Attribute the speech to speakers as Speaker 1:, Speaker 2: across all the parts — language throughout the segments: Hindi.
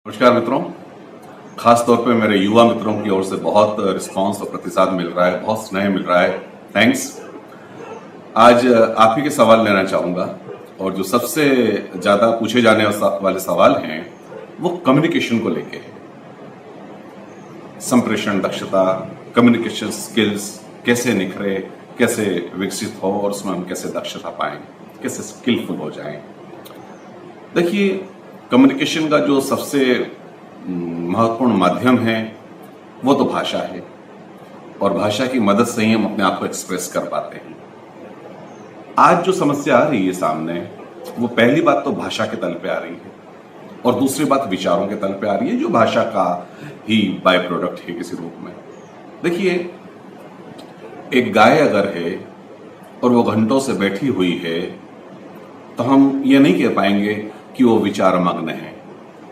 Speaker 1: नमस्कार मित्रों। खास तौर पे मेरे युवा मित्रों की ओर से बहुत रिस्पांस और प्रतिसाद मिल रहा है, बहुत स्नेह मिल रहा है। थैंक्स। आज आप ही के सवाल लेना चाहूंगा और जो सबसे ज्यादा पूछे जाने वाले सवाल हैं वो कम्युनिकेशन को लेके है। संप्रेषण दक्षता, कम्युनिकेशन स्किल्स कैसे निखरे, कैसे विकसित हो और उसमें हम कैसे दक्षता पाएं, कैसे स्किलफुल हो जाएं। देखिए, कम्युनिकेशन का जो सबसे महत्वपूर्ण माध्यम है वो तो भाषा है और भाषा की मदद से ही हम अपने आप को एक्सप्रेस कर पाते हैं। आज जो समस्या आ रही है सामने, वो पहली बात तो भाषा के तल पे आ रही है और दूसरी बात विचारों के तल पे आ रही है, जो भाषा का ही बाय प्रोडक्ट है किसी रूप में। देखिए, एक गाय अगर है और वो घंटों से बैठी हुई है तो हम ये नहीं कह पाएंगे कि वो विचार मग्न है,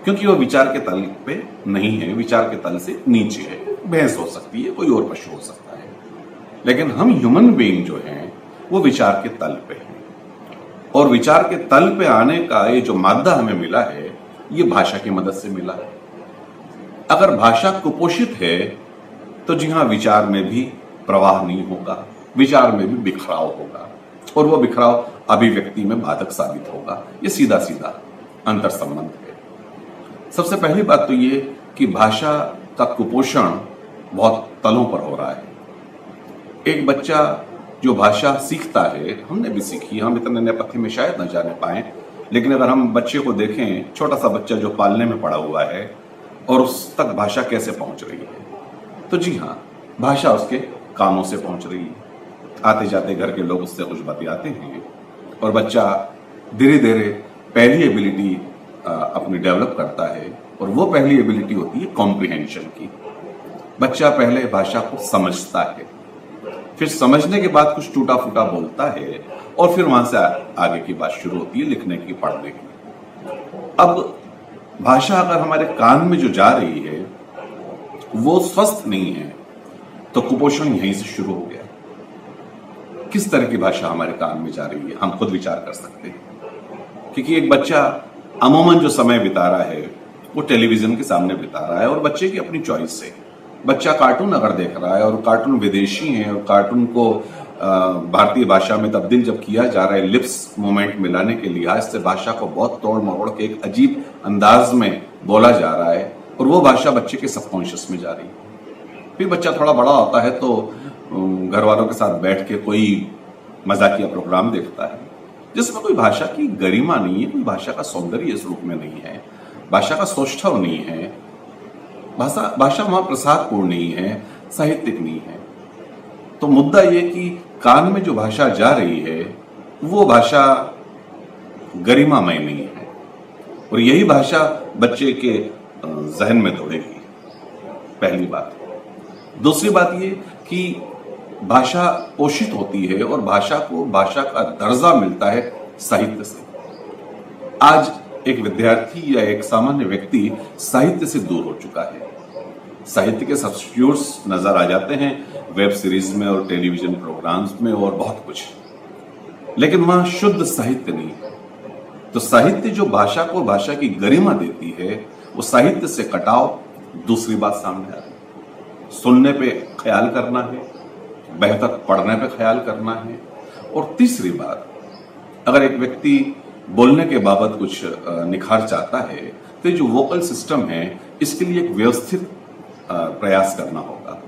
Speaker 1: क्योंकि वो विचार के तल पे नहीं है, विचार के तल से नीचे है। भैंस हो सकती है, कोई और पशु हो सकता है, लेकिन हम ह्यूमन बीइंग जो हैं वो विचार के तल पे हैं। और विचार के तल पे आने का ये जो मादा हमें मिला है, ये भाषा की मदद से मिला है। अगर भाषा कुपोषित है तो जी हाँ, विचार में भी प्रवाह नहीं होगा, विचार में भी बिखराव होगा और वो बिखराव अभिव्यक्ति में बाधक साबित होगा। ये सीधा सीधा अंतर संबंध है। सबसे पहली बात तो ये कि भाषा का कुपोषण बहुत तलों पर हो रहा है। एक बच्चा जो भाषा सीखता है, हमने भी सीखी, हम इतने नेपथ्य में शायद न जाने पाए, लेकिन अगर हम बच्चे को देखें, छोटा सा बच्चा जो पालने में पड़ा हुआ है और उस तक भाषा कैसे पहुंच रही है, तो जी हाँ, भाषा उसके कानों से पहुंच रही है। आते जाते घर के लोग उससे कुछ बतियाते हैं और बच्चा धीरे धीरे पहली एबिलिटी अपनी डेवलप करता है और वो पहली एबिलिटी होती है कॉम्प्रिहेंशन की। बच्चा पहले भाषा को समझता है, फिर समझने के बाद कुछ टूटा फूटा बोलता है और फिर वहां से आगे की बात शुरू होती है, लिखने की, पढ़ने की। अब भाषा अगर हमारे कान में जो जा रही है वो स्वस्थ नहीं है तो कुपोषण यहीं से शुरू हो गया। किस तरह की भाषा हमारे कान में जा रही है हम खुद विचार कर सकते हैं, क्योंकि एक बच्चा अमूमन जो समय बिता रहा है वो टेलीविजन के सामने बिता रहा है और बच्चे की अपनी चॉइस है। बच्चा कार्टून अगर देख रहा है और कार्टून विदेशी है और कार्टून को भारतीय भाषा में तब्दील जब किया जा रहा है लिप्स मूवमेंट मिलाने के लिहाज से, भाषा को बहुत तोड़ मरोड़ के एक अजीब अंदाज में बोला जा रहा है और वो भाषा बच्चे के सबकॉन्शियस में जा रही है। फिर बच्चा थोड़ा बड़ा होता है तो घर वालों के साथ बैठ के कोई मजाकिया प्रोग्राम देखता है जिसमें कोई भाषा की गरिमा नहीं है, कोई भाषा का सौंदर्य इस रूप में नहीं है, भाषा का सौष्ठव नहीं है, भाषा वहां प्रसादपूर्ण नहीं है, साहित्यिक नहीं है। तो मुद्दा ये कि कान में जो भाषा जा रही है वो भाषा गरिमामय नहीं है और यही भाषा बच्चे के जहन में दौड़ेगी, पहली बात। दूसरी बात ये कि भाषा पोषित होती है और भाषा को भाषा का दर्जा मिलता है साहित्य से। आज एक विद्यार्थी या एक सामान्य व्यक्ति साहित्य से दूर हो चुका है। साहित्य के सब्स्टिट्यूट्स नजर आ जाते हैं वेब सीरीज में और टेलीविजन प्रोग्राम्स में और बहुत कुछ, लेकिन वहां शुद्ध साहित्य नहीं है। तो साहित्य जो भाषा को भाषा की गरिमा देती है वो साहित्य से कटाव। दूसरी बात सामने आ रही है, सुनने पे ख्याल करना है, बेहतर पढ़ने पे ख्याल करना है। और तीसरी बात, अगर एक व्यक्ति बोलने के बाबत कुछ निखार चाहता है तो जो वोकल सिस्टम है इसके लिए एक व्यवस्थित प्रयास करना होगा।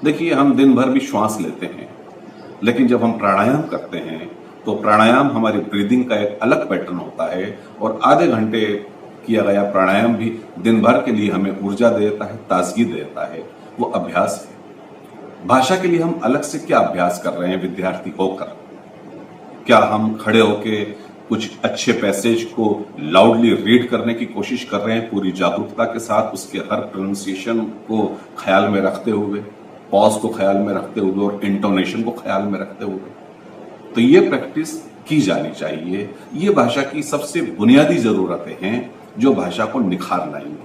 Speaker 1: देखिए, हम दिन भर भी श्वास लेते हैं, लेकिन जब हम प्राणायाम करते हैं तो प्राणायाम हमारी ब्रीदिंग का एक अलग पैटर्न होता है और आधे घंटे किया गया प्राणायाम भी दिन भर के लिए हमें ऊर्जा देता है, ताजगी देता है। वो अभ्यास है। भाषा के लिए हम अलग से क्या अभ्यास कर रहे हैं विद्यार्थी होकर? क्या हम खड़े होके कुछ अच्छे पैसेज को लाउडली रीड करने की कोशिश कर रहे हैं पूरी जागरूकता के साथ, उसके हर प्रोनाउंसिएशन को ख्याल में रखते हुए, पॉज को ख्याल में रखते हुए और इंटोनेशन को ख्याल में रखते हुए? तो ये प्रैक्टिस की जानी चाहिए। ये भाषा की सबसे बुनियादी जरूरतें हैं जो भाषा को निखार लाएंगी।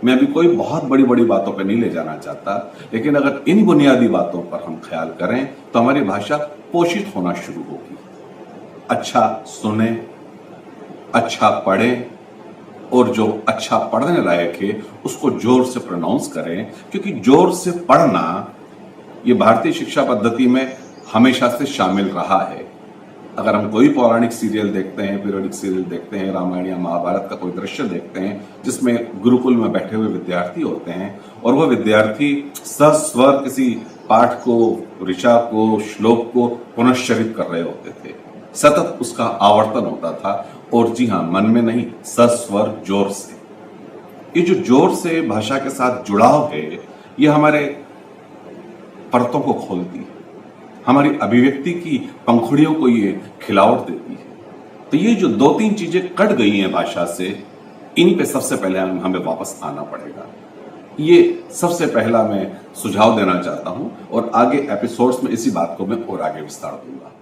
Speaker 1: मैं अभी कोई बहुत बड़ी बड़ी बातों पर नहीं ले जाना चाहता, लेकिन अगर इन बुनियादी बातों पर हम ख्याल करें तो हमारी भाषा पोषित होना शुरू होगी। अच्छा सुने, अच्छा पढ़े, और जो अच्छा पढ़ने लायक है उसको जोर से प्रोनाउंस करें, क्योंकि जोर से पढ़ना ये भारतीय शिक्षा पद्धति में हमेशा से शामिल रहा है। अगर हम कोई पौराणिक सीरियल देखते हैं, पीरियडिक सीरियल देखते हैं, रामायण या महाभारत का कोई दृश्य देखते हैं जिसमें गुरुकुल में बैठे हुए विद्यार्थी होते हैं और वह विद्यार्थी सस्वर किसी पाठ को, ऋचा को, श्लोक को पुनश्चरित कर रहे होते थे, सतत उसका आवर्तन होता था, और जी हाँ, मन में नहीं, सस्वर जोर से। ये जो जोर से भाषा के साथ जुड़ाव है, ये हमारे परतों को खोलती है, हमारी अभिव्यक्ति की पंखुड़ियों को ये खिलावट देती है। तो ये जो 2-3 चीजें कट गई हैं भाषा से, इन पे सबसे पहले हमें वापस आना पड़ेगा। ये सबसे पहला मैं सुझाव देना चाहता हूं, और आगे एपिसोड्स में इसी बात को मैं और आगे विस्तार दूंगा।